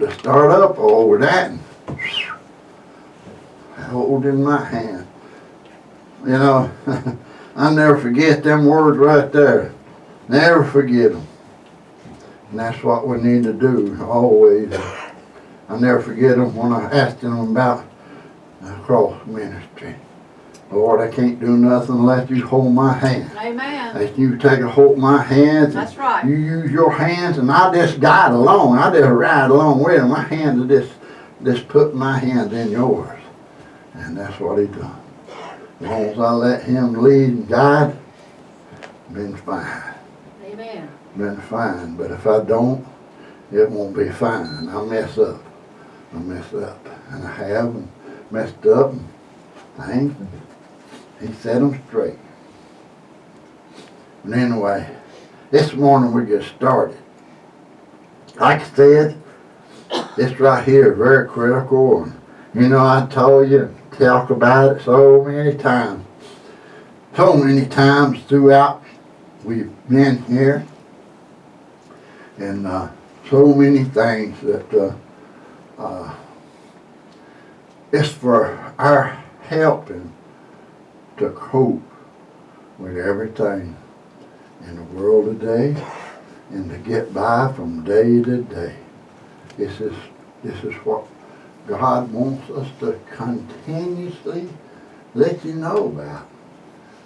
to start up over that and hold in my hand. You know, I'll never forget them words right there. Never forget them. And that's what we need to do always. I never forget them when I asked them about the cross ministry. Lord, I can't do nothing unless you hold my hand. Amen. If you take a hold of my hands, that's right. You use your hands, and I just guide along. I just ride along with him. My hands are just put my hands in yours. And that's what he done. As long as I let him lead and guide, been fine. Amen. Been fine. But if I don't, it won't be fine. I mess up. And I have and messed up and things. And he set them straight. But anyway, this morning we get started. Like I said, this right here is very critical. And, you know, I told you, talk about it so many times. So many times throughout we've been here. And so many things that it's for our helping to cope with everything in the world today and to get by from day to day. This is what God wants us to continuously let you know about.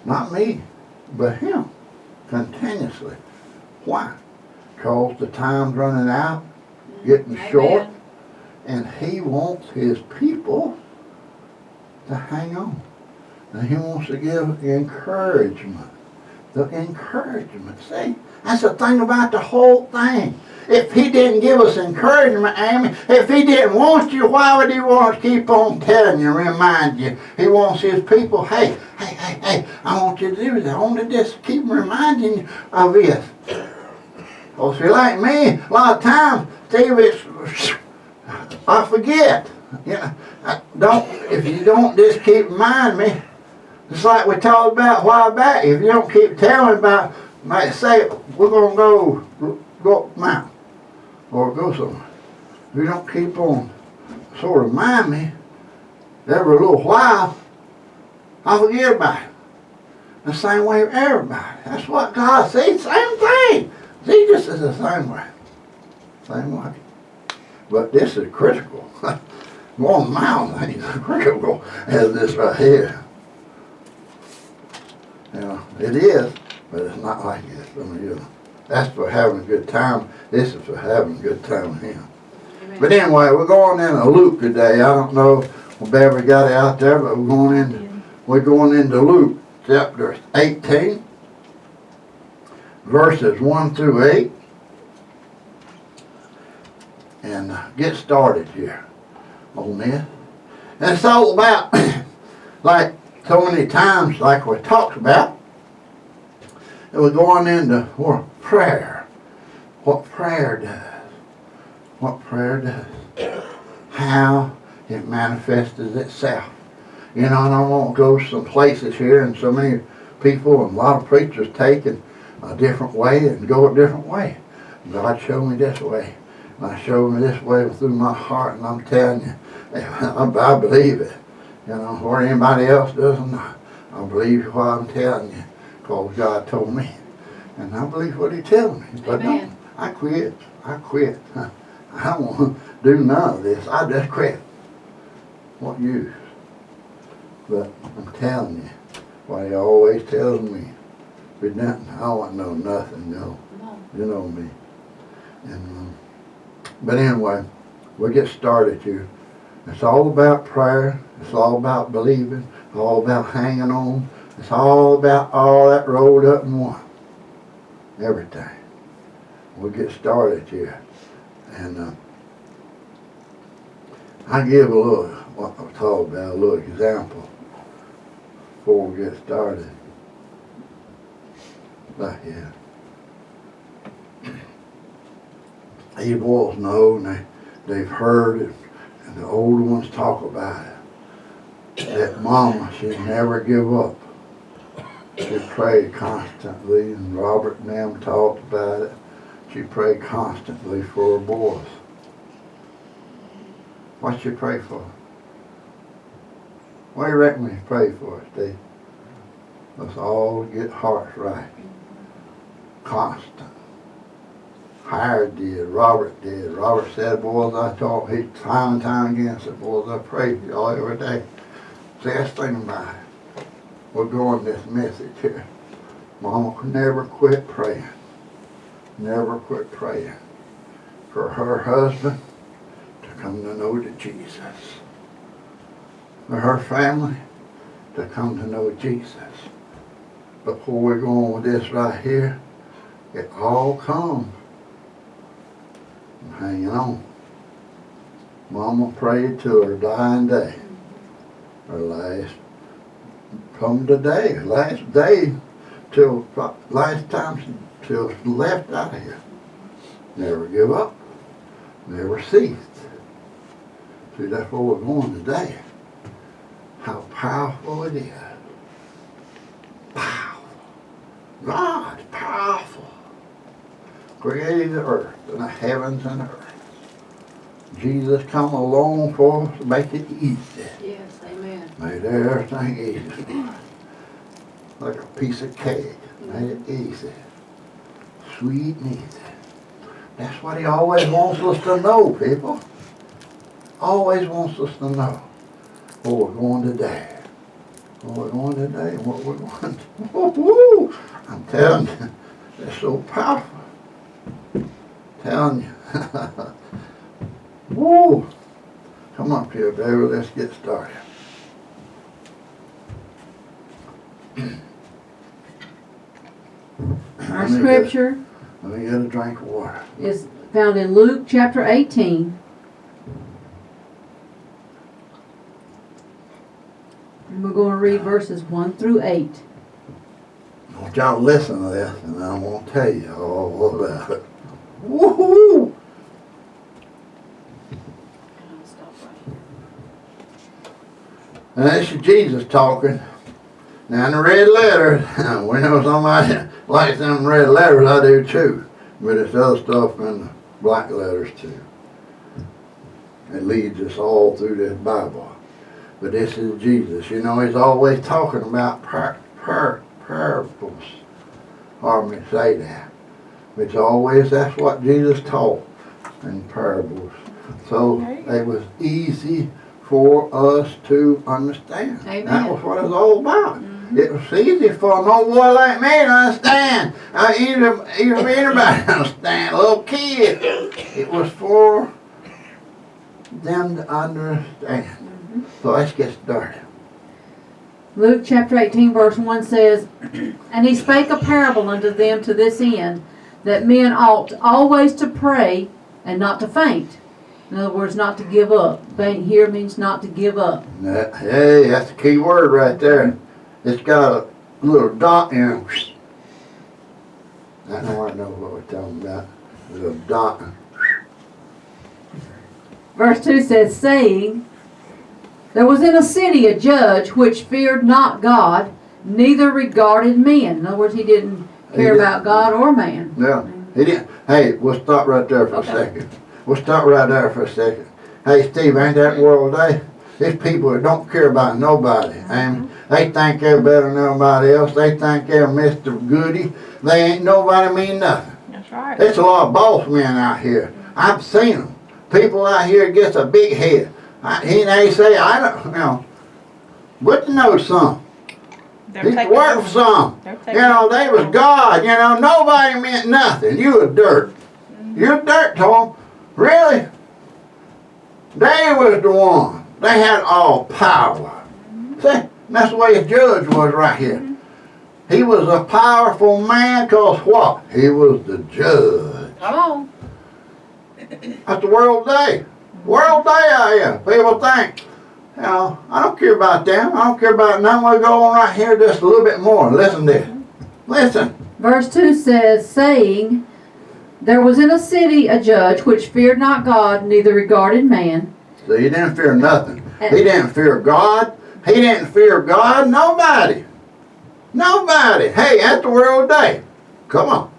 Not me, but him. Continuously. Why? Because the time's running out, getting short, and he wants his people to hang on. And he wants to give encouragement. The encouragement. See, that's the thing about the whole thing. If he didn't give us encouragement, Amy, if he didn't want you, why would he want to keep on telling you, remind you? He wants his people, hey, I want you to do this. I want to just keep reminding you of this. Well, if you're like me, a lot of times, Steve, I forget. You know, if you don't just keep reminding me, it's like we talked about a while back. If you don't keep telling about, like say, we're going to go up the mountain or go somewhere. If you don't keep on sort of remind me every little while, I forget about it. The same way with everybody. That's what God says. Same thing. Jesus is the same way. Same way. But this is critical. Going mountain is critical as this right here. You know, it is, but it's not like this. I mean, you know, that's for having a good time. This is for having a good time with him. Amen. But anyway, we're going into Luke today. I don't know if Beverly got it out there, but we're going into Luke chapter 18, verses 1 through 8. And get started here on this. And it's all about, like so many times, like we talked about, that we're going into prayer. What prayer does. What prayer does. How it manifests itself. You know, and I won't go some places here, and so many people and a lot of preachers take it a different way and go a different way. God showed me this way. I showed me this way through my heart, and I'm telling you, I believe it. You know, or anybody else doesn't. I believe what I'm telling you, because God told me. And I believe what he tells me. But no, I quit. I don't want to do none of this. I just quit. What use? But I'm telling you, what he always tells me. If nothing, I don't want to know nothing, no. You know me. And but anyway, we'll get started here. It's all about prayer. It's all about believing. It's all about hanging on. It's all about all that rolled up in one. Everything. We'll get started here. And I give a little, what I'm talking about, a little example before we get started. Right here. These boys know, and they've heard it, and the older ones talk about it. That mama, she never give up. She prayed constantly, and Robert and them talked about it. She prayed constantly for her boys. What you pray for? What do you reckon we pray for, Steve? Let's all get hearts right. Constant. Howard did, Robert did. Robert said, boys, I taught, he time and time again said, boys, I pray for y'all every day. See, that's the thing about it. We're going this message here. Mama never quit praying. Never quit praying for her husband to come to know the Jesus. For her family to come to know Jesus. Before we go on with this right here, it all comes from hanging on. Mama prayed to her dying day. Her last, from today, last day, till last time till she left out of here. Never give up. Never ceased. See, that's where we're going today. How powerful it is. Powerful. God, powerful. Created the earth and the heavens and the earth. Jesus come along for us to make it easy. Yes, amen. Made everything easy. Like a piece of cake. Made it easy. Sweet and easy. That's what he always wants us to know, people. Always wants us to know where we're going today. Where we're going today and what we're going to. Woo-hoo! I'm telling you, it's so powerful. Telling you. Woo! Come up here, baby. Let's get started. Our scripture Let me get a drink of water. is found in Luke chapter 18. And we're going to read verses 1 through 8. I want y'all to listen to this, and I'm going to tell you all about it. Woohoo! And this is Jesus talking. Now in the red letters, we know somebody likes them red letters, I do too. But it's other stuff in the black letters too. It leads us all through this Bible. But this is Jesus. You know, he's always talking about parables. Hard me to say that. It's always, that's what Jesus taught in parables. So it was easy for us to understand. Amen. That was what it was all about. It was easy for an old boy like me to understand. Even anybody to understand, a little kid. It was for them to understand. So let's get started. Luke chapter 18 verse 1 says, And he spake a parable unto them to this end, that men ought always to pray and not to faint. In other words, not to give up. Faint here means not to give up. Hey, that's the key word right there. It's got a little dot in it. I know what we're talking about. A little dot. Verse 2 says, saying, There was in a city a judge which feared not God, neither regarded men. In other words, he didn't care about God or man. Yeah, he didn't. Hey, we'll stop right there for a second. We'll stop right there for a second. Hey, Steve, ain't that world today? There's people that don't care about nobody. And they think they're better than everybody else. They think they're Mr. Goody. They ain't nobody mean nothing. That's right. There's a lot of boss men out here. I've seen them. People out here gets a big head. They say, I don't, you know, but you know some. He's work for some. You know, they was God. You know, nobody meant nothing. You was dirt. You're dirt to them. Really? They was the one. They had all power. See, that's the way the judge was right here. He was a powerful man because what? He was the judge. Come on. That's the world day. World day out here. People think, you know, I don't care about them. I don't care about none. We'll go on right here just a little bit more. Listen to this. Listen. Verse 2 says, saying, There was in a city a judge which feared not God, neither regarded man. So he didn't fear nothing. He didn't fear God. He didn't fear God. Nobody. Nobody. Hey, that's the world day. Come on.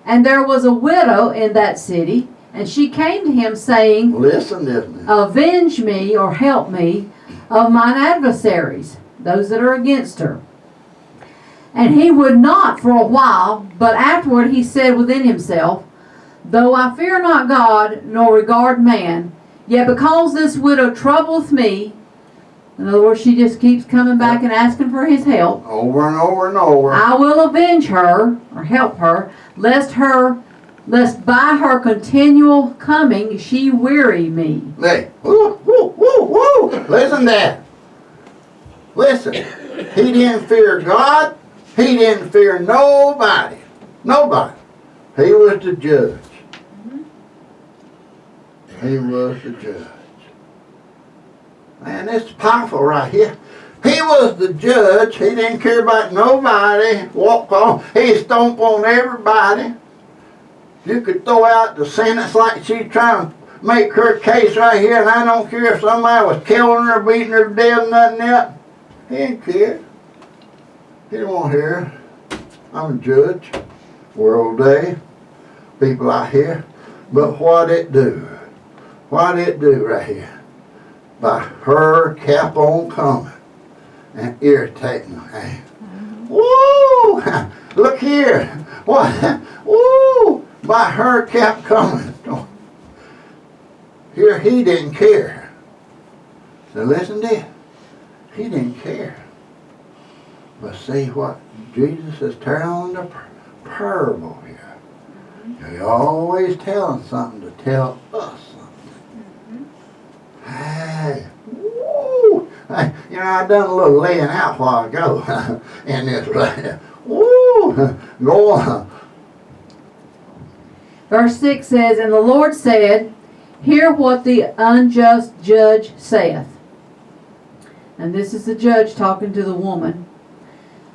And there was a widow in that city, And she came to him, saying, Listen to me. Avenge me, or help me, of mine adversaries, those that are against her. And he would not for a while, but afterward he said within himself, Though I fear not God, nor regard man, yet because this widow troubleth me, in other words, she just keeps coming back and asking for his help, Over and over and over. I will avenge her, or help her, lest by her continual coming she weary me. Hey, woo, woo, woo, woo. Listen to that. Listen. He didn't fear God. He didn't fear nobody. Nobody. He was the judge. He was the judge. Man, this is powerful right here. He was the judge. He didn't care about nobody. Walk on. He stomped on everybody. You could throw out the sentence like she's trying to make her case right here, and I don't care if somebody was killing her, beating her to death, nothing else. He didn't care. He didn't want to hear. I'm a judge. World day. People out here. But what it do? What it do right here? By her kept on coming and irritating them. Woo! Look here. What? Woo! By her kept coming. Here he didn't care. So listen to this. He didn't care. But see what Jesus is telling the parable here. He's always telling something to tell us something. Hey, woo! Hey, you know, I done a little laying out a while ago in this place. Woo! Go on. Verse 6 says, And the Lord said, Hear what the unjust judge saith. And this is the judge talking to the woman.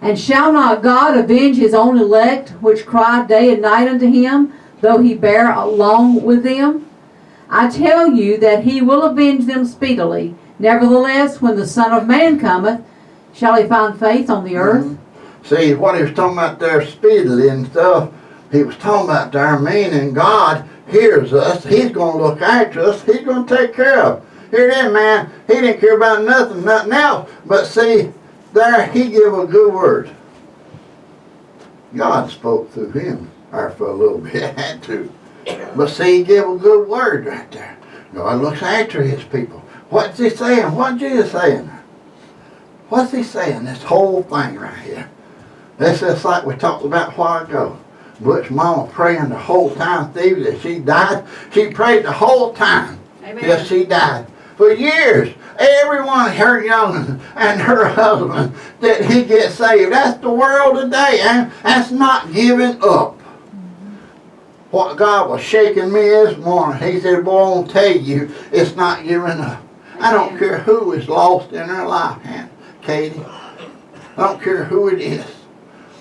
And shall not God avenge his own elect, which cry day and night unto him, though he bear along with them? I tell you that he will avenge them speedily. Nevertheless, when the Son of Man cometh, shall he find faith on the earth? Mm-hmm. See, what he was talking about there speedily and stuff, he was talking about there, meaning God hears us. He's going to look after us. He's going to take care of us. Here it is, man. He didn't care about nothing else. But see, there he gave a good word. God spoke through him there for a little bit, had to. But see, he gave a good word right there. God looks after his people. What's he saying? What's Jesus saying? What's he saying? This whole thing right here. It's just like we talked about a while ago. Butch mama praying the whole time, Stevie, that she died. She prayed the whole time till she died. For years, everyone, her young and her husband, that he gets saved. That's the world today, and that's not giving up. What God was shaking me this morning, he said, boy, I want to tell you, it's not giving up. I don't care who is lost in their life, Katie. I don't care who it is.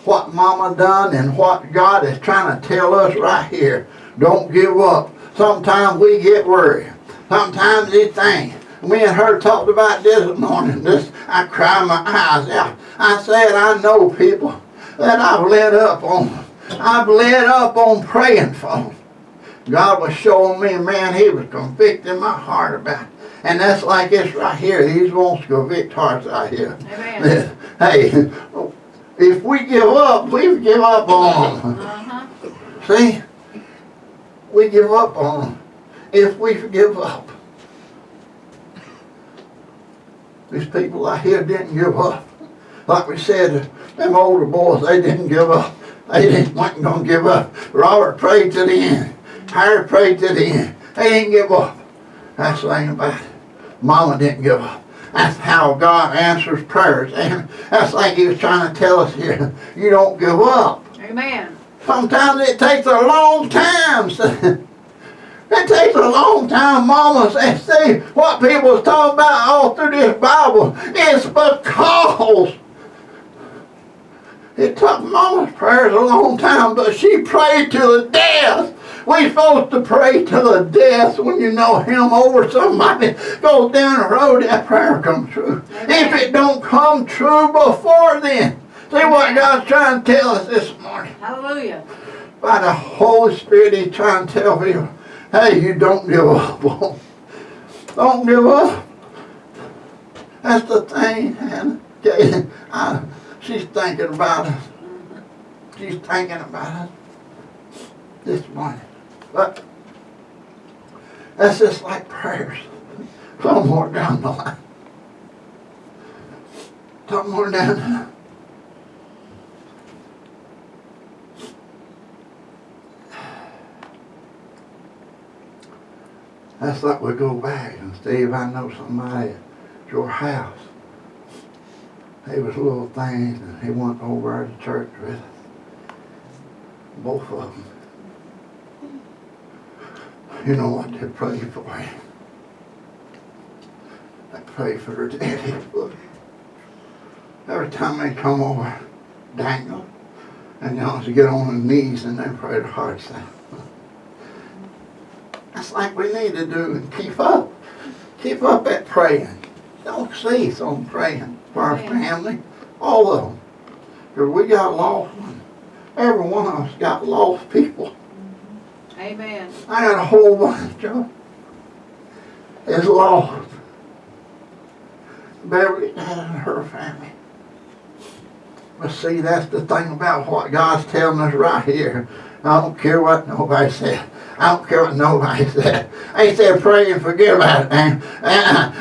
What mama done and what God is trying to tell us right here. Don't give up. Sometimes we get worried. Sometimes these things. Me and her talked about this morning. I cried my eyes out. I said, I know people that I've led up on. I've led up on praying for them. God was showing me, man, he was convicting my heart about it. And that's like this right here. He wants to convict hearts out here. Amen. Hey, if we give up, we give up on them. See? We give up on them. If we give up. These people out here didn't give up. Like we said, them older boys, they didn't give up. They weren't going to give up. Robert prayed to the end. Harry prayed to the end. They didn't give up. That's the thing about it. Mama didn't give up. That's how God answers prayers. And that's like he was trying to tell us here. You don't give up. Amen. Sometimes it takes a long time. It takes a long time, Mama. And see, what people is talking about all through this Bible is because it took Mama's prayers a long time, but she prayed to the death. We're supposed to pray to the death when you know him over somebody goes down the road, that prayer comes true. Amen. If it don't come true before then. See what God's trying to tell us this morning. Hallelujah. By the Holy Spirit, he's trying to tell people, Hey, you don't give up. Don't give up. That's the thing, and she's thinking about us. She's thinking about us this morning. But that's just like prayers. Some more down the line. Some more down the line. That's like we go back and Steve, I know somebody at your house. There was little things and he went over to church with us. Both of them. You know what they pray for him? They pray for their daddy. Every time they come over, Daniel, and you know, to get on their knees and they pray their hearts out. That's like we need to do and keep up. Keep up at praying. Don't cease on praying for our family. All of them. Because we got lost ones. Every one of us got lost people. Amen. I got a whole bunch of them. Is lost. Beverly and her family. But see, that's the thing about what God's telling us right here. I don't care what nobody said. I don't care what nobody said. They said pray and forget about it, man.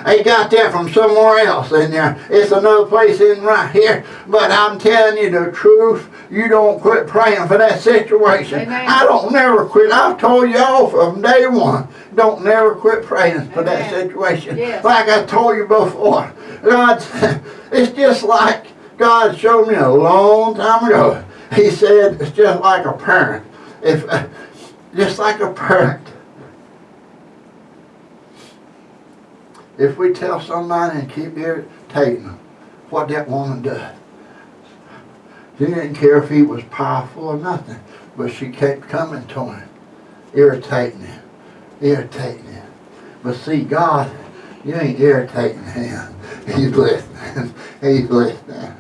They got that from somewhere else in there. It's another place in right here. But I'm telling you the truth. You don't quit praying for that situation. Amen. I don't never quit. I've told you all from day one. Don't never quit praying for that situation. Yes. Like I told you before. God, it's just like God showed me a long time ago. He said it's just like a parent. Just like a parent. If we tell somebody and keep irritating them, what that woman does. She didn't care if he was powerful or nothing, but she kept coming to him, irritating him. But see, God, you ain't irritating him. He's listening. He's listening.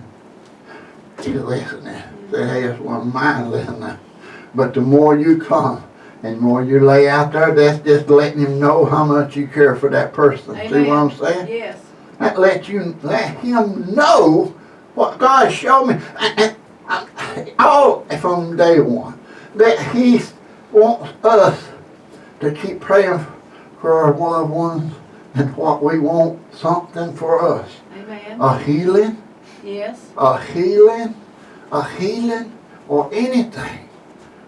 He's listening. Say, hey, it's one of mine listening. But the more you come and the more you lay out there, that's just letting him know how much you care for that person. Amen. See what I'm saying? Yes. That let him know what God showed me. And all from day one. That he wants us to keep praying for our loved ones and what we want, something for us. Amen. A healing. Yes. A healing, or anything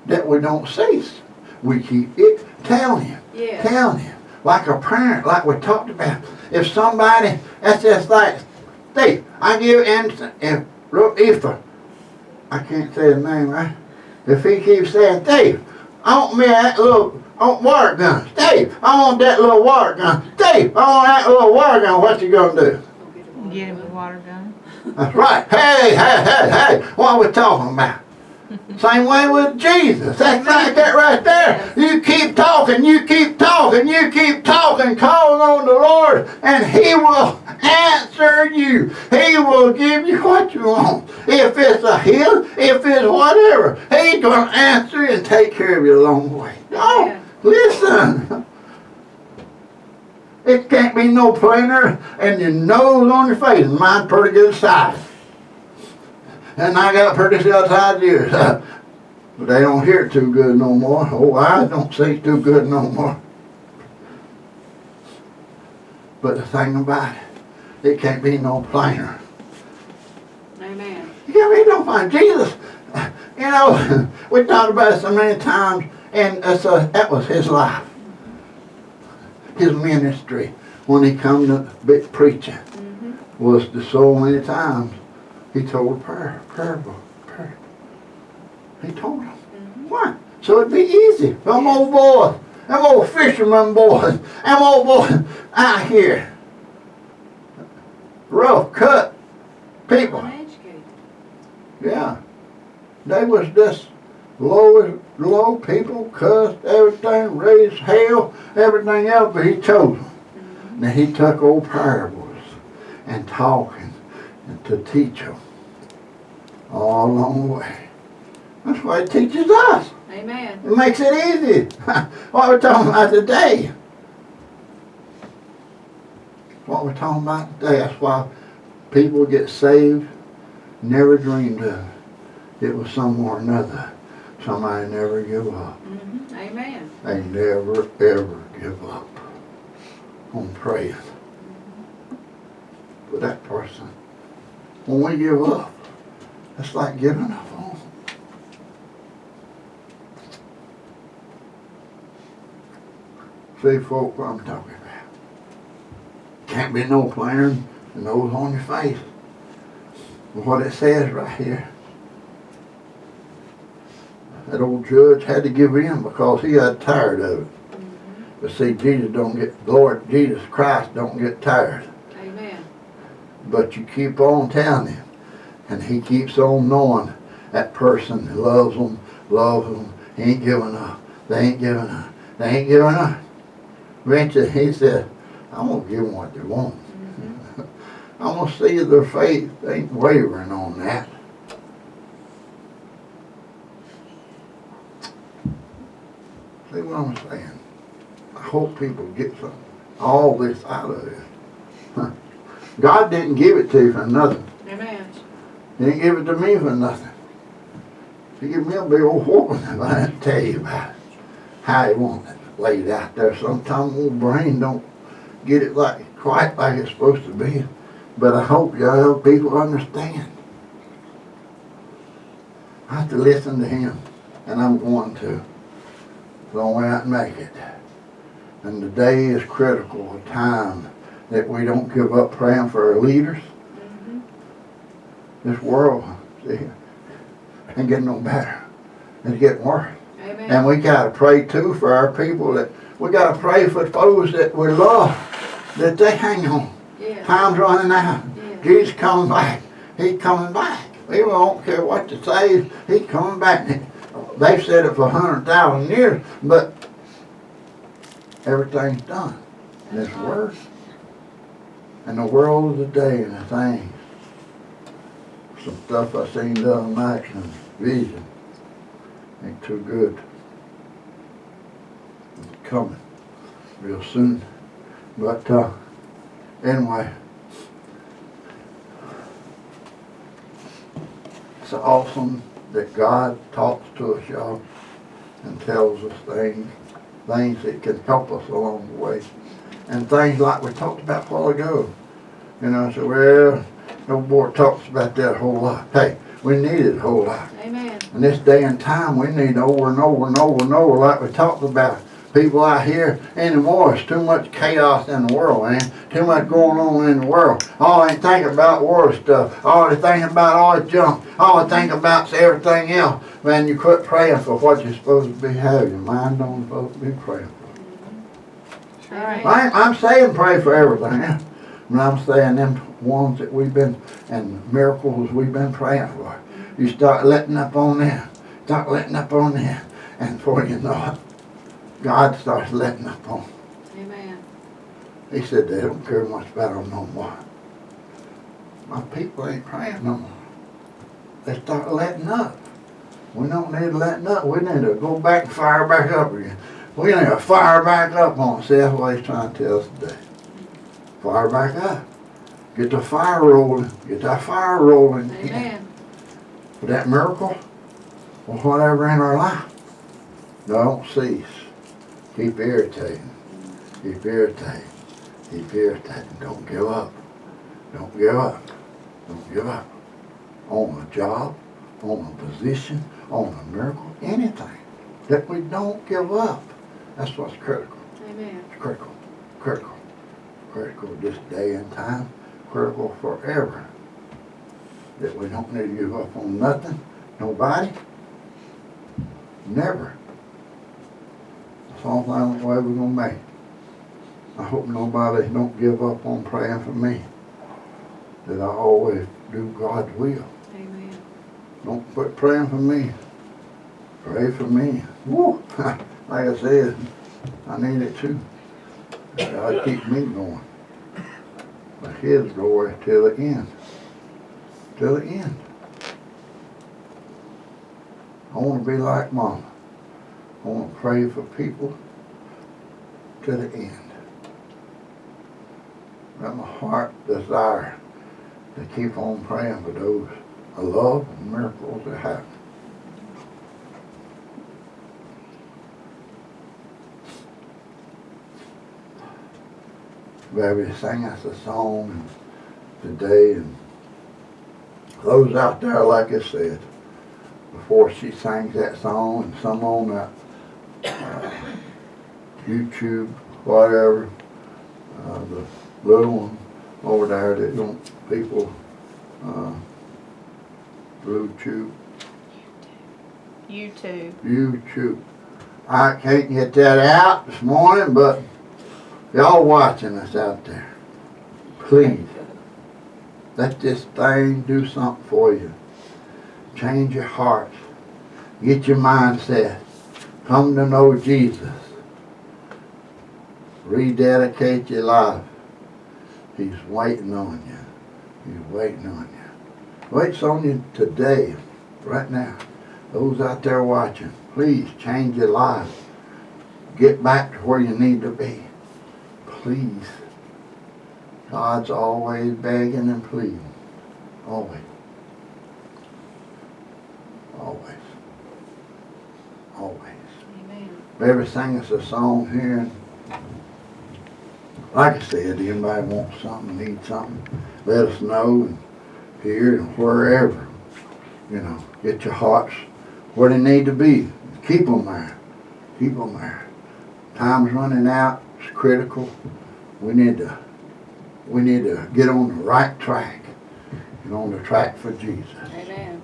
that we don't cease. We keep it telling him, Yes. telling him. Like a parent, like we talked about. If somebody, that's just like, Steve, I give instant, if I can't say his name right. If he keeps saying, Steve, I want me that little water gun. Steve, I want that little water gun. Steve, I want that little water gun. What you gonna do? Get him a water gun. That's right. Hey, what are we talking about? Same way with Jesus. That's like that right there. You keep talking, calling on the Lord, and he will answer you. He will give you what you want. If it's a healing, if it's whatever, he's going to answer and take care of you along the way. Oh, listen. It can't be no plainer, and your nose on your face. Mine's pretty good size. And I got pretty good size ears. But they don't hear it too good no more. Oh, I don't see it too good no more. But the thing about it can't be no plainer. Amen. It can't be no plainer. Jesus, you know, we talked about it so many times, and that was his life. His ministry when he come to big preaching was so many times he told a parable. He told them. Why? So it'd be easy. Them old boys, them old fishermen boys, them old boys out here. Rough cut people. Uneducated. Yeah. They was just low people, cussed, everything, raised hell, everything else, but he chose them. Now he took old parables and talking and to teach them all along the way. That's why he teaches us. Amen. It makes it easy. What we're talking about today. What we're talking about today. That's why people get saved. Never dreamed of it. It was somewhere or another. Somebody never give up. Mm-hmm. Amen. They never ever give up on praying for that person. When we give up, it's like giving up on them. See, folk, what I'm talking about. Can't be no plainer than those on your face. But what it says right here, that old judge had to give in because he got tired of it. But see, Lord Jesus Christ don't get tired. Amen. But you keep on telling him, and he keeps on knowing that person loves them, he ain't giving up. They ain't giving up. They ain't giving up. Eventually he said, I'm going to give them what they want. I'm going to see their faith ain't wavering on that. See what I'm saying? I hope people get all this out of it. God didn't give it to you for nothing. Amen. He didn't give it to me for nothing. He gave me a big old whooping if I didn't tell you about it. How he wants it laid out there. Sometimes old brain don't get it quite like it's supposed to be. But I hope y'all people understand. I have to listen to him, and I'm going to. The only way I can make it. And today is critical, a time that we don't give up praying for our leaders. This world, see, ain't getting no better. It's getting worse. Amen. And we got to pray too for our people. We got to pray for those that we love, that they hang on. Yes. Time's running out. Yes. Jesus coming back. He's coming back. We don't care what you say. He's coming back. They've said it for 100,000 years, but everything's done in this word. And the world of the day and the things. Some stuff I seen the other night in vision. Ain't too good. It's coming real soon. But anyway, it's awesome that God talks to us, y'all, and tells us things that can help us along the way. And things like we talked about a while ago. You know, I said, well, no boy talks about that a whole lot. Hey, we need it a whole lot. Amen. In this day and time, we need over and over and over and over, like we talked about. People out here anymore, it's too much chaos in the world, man. Too much going on in the world. All they think about world stuff. All they think about all the junk. All they think about is everything else. Man, you quit praying for what you're supposed to be having. Your mind don't supposed to be praying for. Right. I'm saying pray for everything. But I'm saying them ones that we've been, and miracles we've been praying for. You start letting up on them. Start letting up on them. And before you know it, God starts letting up on them. Amen. He said they don't care much about them no more. My people ain't praying no more. They start letting up. We don't need letting up. We need to go back and fire back up again. We need to fire back up on it. See, that's what he's trying to tell us today. Fire back up. Get the fire rolling. Get that fire rolling. Amen. For that miracle or whatever in our life. Don't cease. Keep irritating. Keep irritating. Keep irritating. Don't give up. Don't give up. Don't give up. On a job, on a position, on a miracle, anything. That we don't give up. That's what's critical. Amen. It's critical. Critical. Critical this day and time. Critical forever. That we don't need to give up on nothing. Nobody. Never. That's the only way we're going to make it. I hope nobody don't give up on praying for me. That I always do God's will. Amen. Don't quit praying for me. Pray for me. Woo! Like I said, I need it too. God keep me going. For His glory till the end. Till the end. I want to be like Mama. I want to pray for people to the end. Got my heart desire to keep on praying for those I love and miracles that happen. Baby sang us a song today, and those out there, like I said, before she sang that song, and some on that YouTube, whatever, the little one over there that don't people YouTube. I can't get that out this morning, but y'all watching us out there, please let this thing do something for you. Change your hearts. Get your mindset. Come to know Jesus. Rededicate your life. He's waiting on you. He's waiting on you. Waits on you today, right now. Those out there watching, please change your life. Get back to where you need to be. Please. God's always begging and pleading. Always. Always. Always. Amen. Baby sang us a song here. And like I said, anybody wants something, need something, let us know. And here and wherever. You know, get your hearts where they need to be. Keep them there. Keep them there. Time's running out. It's critical. We need to get on the right track. Get on the track for Jesus. Amen.